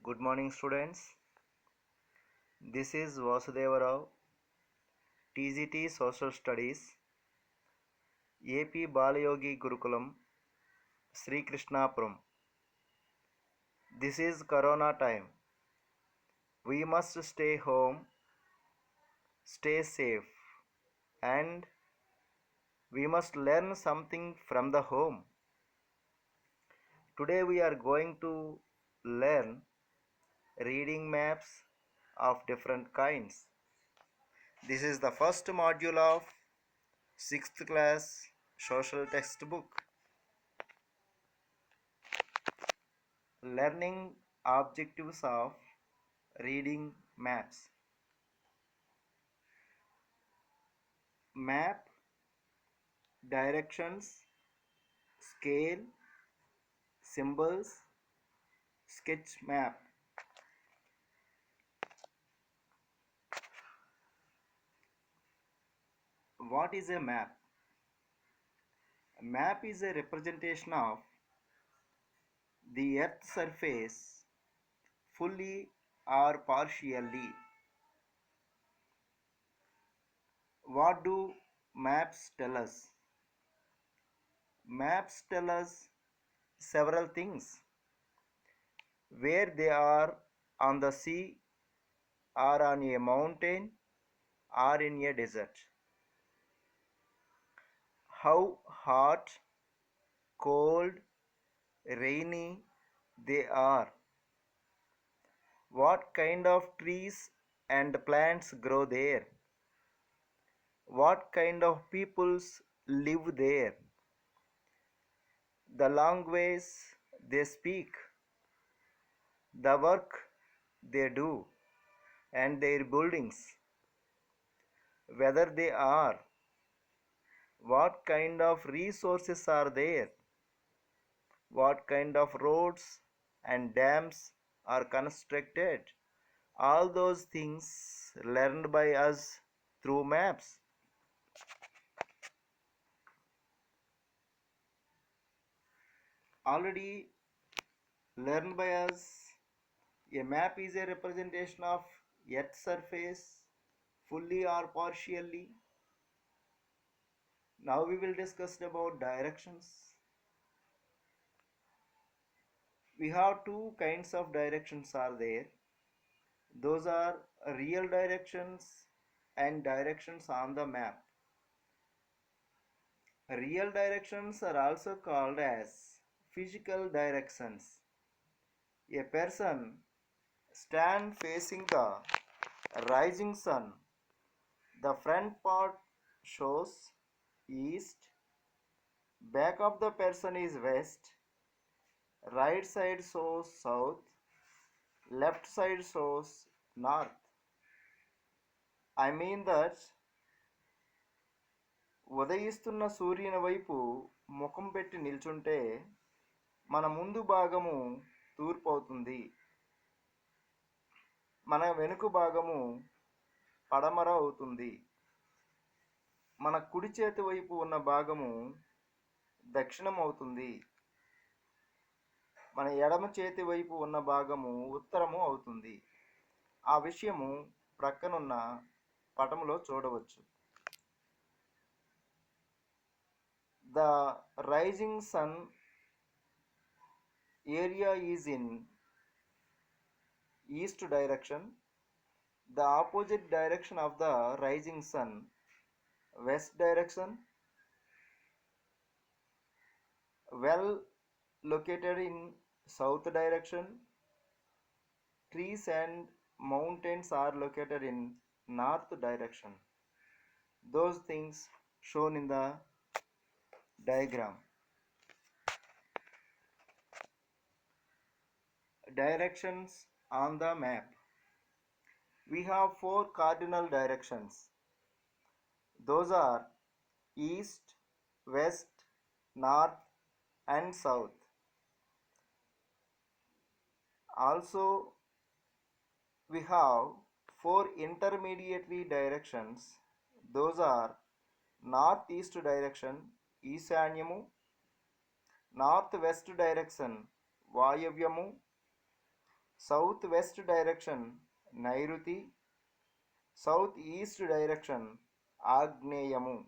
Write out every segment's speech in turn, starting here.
Good morning, students. This is Vasudeva Rao, TGT Social Studies, AP Balayogi Gurukulam, Sri Krishnapuram. This is Corona time. We must stay home, stay safe, and we must learn something from the home. Today we are going to learn reading maps of different kinds. This is the first module of 6th class social textbook. Learning objectives of reading maps. Map, directions, scale, symbols, sketch map. What is a map? A map is a representation of the earth's surface fully or partially. What do maps tell us? Maps tell us several things. Where they are on the sea, or on a mountain, or in a desert. How hot, cold, rainy they are. What kind of trees and plants grow there. What kind of peoples live there. The language they speak. The work they do, and their buildings. Whether they are. What kind of resources are there. What kind of roads and dams are constructed. All those things learned by us through maps. Already learned by us, a map is a representation of Earth's surface, fully or partially. Now we will discuss about directions. We have two kinds of directions are there. Those are real directions and directions on the map. Real directions are also called as physical directions. A person stands facing the rising sun. The front part shows east, back of the person is west, right side shows south, left side shows north. I mean that ఉదయిస్తున్న సూర్యుని వైపు ముఖం పెట్టి నిల్చుంటే మన ముందు భాగము తూర్పు అవుతుంది, మన వెనుక భాగము పడమర అవుతుంది. మన కుడి చేతి వైపు ఉన్న భాగము దక్షిణం అవుతుంది, మన ఎడమ చేతి వైపు ఉన్న భాగము ఉత్తరము అవుతుంది. ఆ విషయము ప్రక్కనున్న పటములో చూడవచ్చు. The rising sun area is in east direction. The opposite direction of the rising sun, west direction. Well located in south direction. Trees and mountains are located in north direction. Those things shown in the diagram. Directions on the map. We have four cardinal directions. Those are east, west, north, and south. Also, we have four intermediary directions. Those are northeast direction, Ishanyamu, northwest direction, Vayavyamu, south west direction నైరుతి, south east direction ఆగ్నేయము.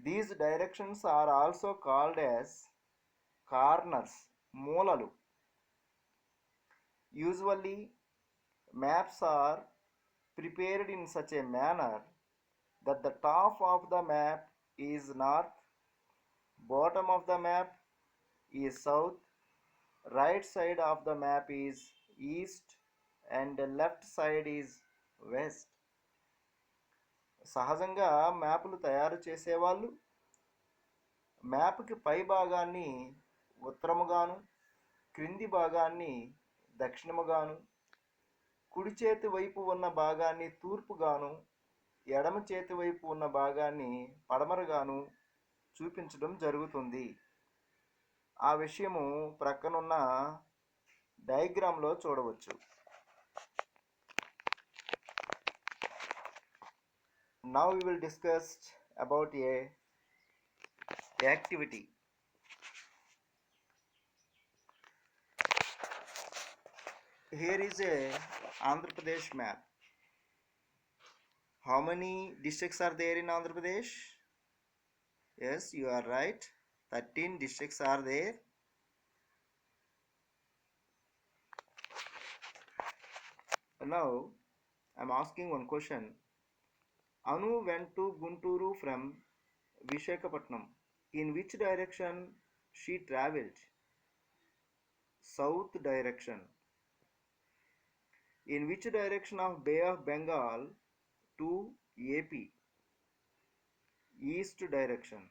These directions are also called as corners, మూలలు. Usually maps are prepared in such a manner that the top of the map is north, bottom of the map is south, right side of the map is east, and the left side is west. సహజంగా మ్యాపులు తయారు చేసేవాళ్ళు మ్యాప్కి పై భాగాన్ని ఉత్తరముగాను, క్రింది భాగాన్ని దక్షిణముగాను, కుడి చేతి వైపు ఉన్న భాగాన్ని తూర్పుగాను, ఎడమ చేతి వైపు ఉన్న భాగాన్ని పడమరగాను చూపించడం జరుగుతుంది. ఆ విషయము ప్రక్కనున్న డయాగ్రామ్లో చూడవచ్చు. Now we will discuss about a activity. Here is a Andhra Pradesh map. How many districts are there in Andhra Pradesh? Yes, you are right. 13 districts are there. Now, I am asking one question. Anu went to Guntur from Visakhapatnam. In which direction she travelled? South direction. In which direction of Bay of Bengal to AP? East direction.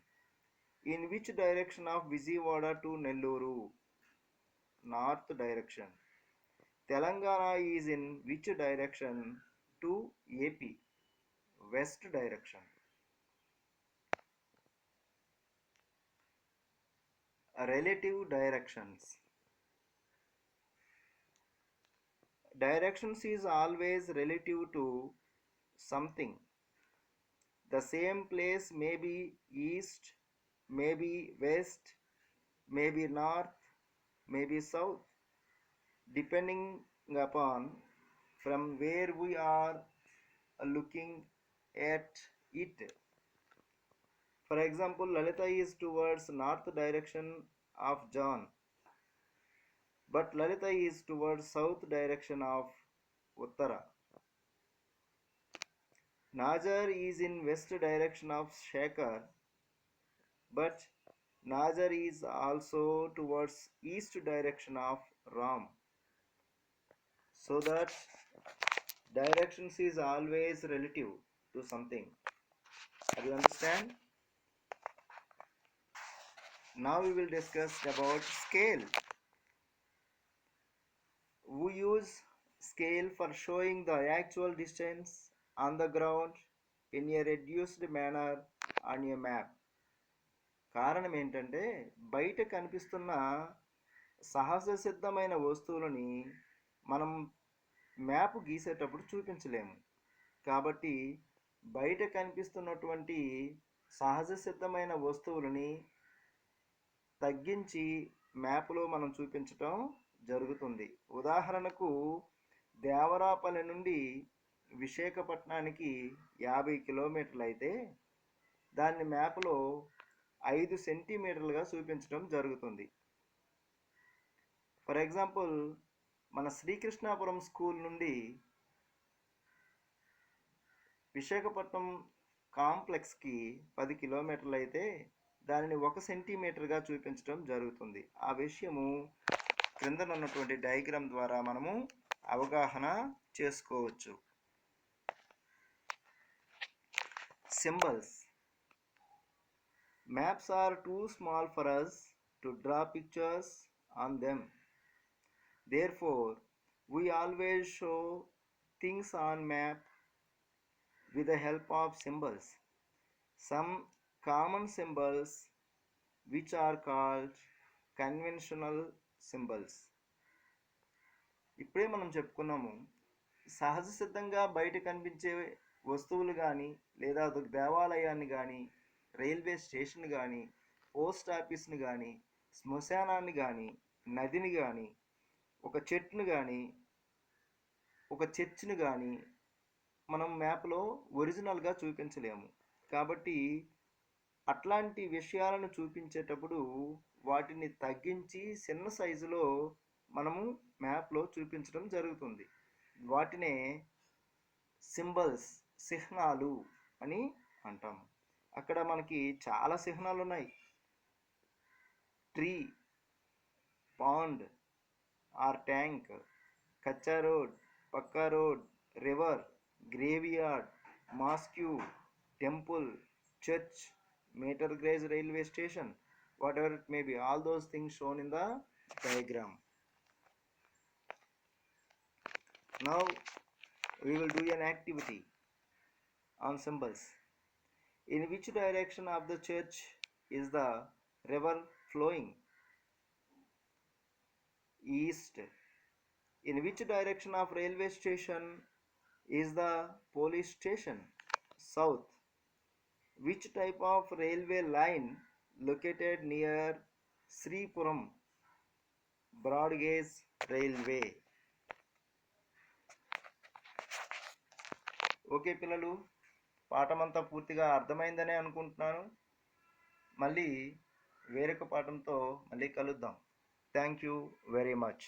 In which direction of Vijayawada to Nellore? North direction. Telangana is in which direction to AP? West direction. Relative directions. Directions is always relative to something. The same place may be east, may be west, may be north, may be south, depending upon from where we are looking at it. For example, Lalita is towards north direction of John, but Lalita is towards south direction of Uttara. Najar is in west direction of Shekhar, but Najar is also towards east direction of Ram. So that directions is always relative to something. Do you understand? Now we will discuss about scale. We use scale for showing the actual distance on the ground in a reduced manner on a map. కారణం ఏంటంటే బయట కనిపిస్తున్న సహజ సిద్ధమైన వస్తువులని మనం map గీసేటప్పుడు చూపించలేము. కాబట్టి బయట కనిపిస్తున్నటువంటి సహజ సిద్ధమైన వస్తువులని తగ్గించి మ్యాప్లో మనం చూపించటం జరుగుతుంది. ఉదాహరణకు దేవరాపల్లి నుండి విశాఖపట్నానికి 50 కిలోమీటర్లు అయితే దాన్ని మ్యాప్లో 5 సెంటీమీటర్లుగా చూపించడం జరుగుతుంది. ఫర్ ఎగ్జాంపుల్, మన శ్రీకృష్ణాపురం స్కూల్ నుండి విశాఖపట్నం కాంప్లెక్స్కి 10 కిలోమీటర్లు అయితే దానిని 1 సెంటీమీటర్గా చూపించడం జరుగుతుంది. ఆ విషయము క్రిందనున్నటువంటి డయాగ్రామ్ ద్వారా మనము అవగాహన చేసుకోవచ్చు. Symbols. Maps are too small for us to draw pictures on them. Therefore, we always show things on map with the help of symbols. Some common symbols which are called conventional symbols. ఇప్పుడే మనం చెప్పుకున్నాము, సహజ సిద్ధంగా బయట కనిపించే వస్తువులు కానీ, లేదా ఒక దేవాలయాన్ని కానీ, రైల్వే స్టేషన్ కానీ, పోస్ట్ ఆఫీస్ని కానీ, శ్మశానాన్ని కానీ, నదిని కానీ ఒక చెట్టును కానీ ఒక చర్చ్ని కానీ మనం మ్యాప్లో ఒరిజినల్గా చూపించలేము. కాబట్టి అట్లాంటి విషయాలను చూపించేటప్పుడు వాటిని తగ్గించి చిన్న సైజులో మనము మ్యాప్లో చూపించడం జరుగుతుంది. వాటినే సింబల్స్, చిహ్నాలు అని అంటాము. అక్కడ మనకి చాలా చిహ్నాలు ఉన్నాయి. Tree, pond or tank, kutcha road, pucca road, river, graveyard, mosque, temple, church, meter gauge railway station, whatever it may be, all those things shown in the diagram. Now we will do an activity on symbols. In which direction of the church is the river flowing? East. In which direction of railway station is the police station? South. Which type of railway line located near Sripuram? Broad gauge railway. Okay పిల్లలు, పాఠమంతా పూర్తిగా అర్థమైందనే అనుకుంటున్నాను. మళ్ళీ వేరొక పాఠంతో మళ్ళీ కలుద్దాం. Thank you very much.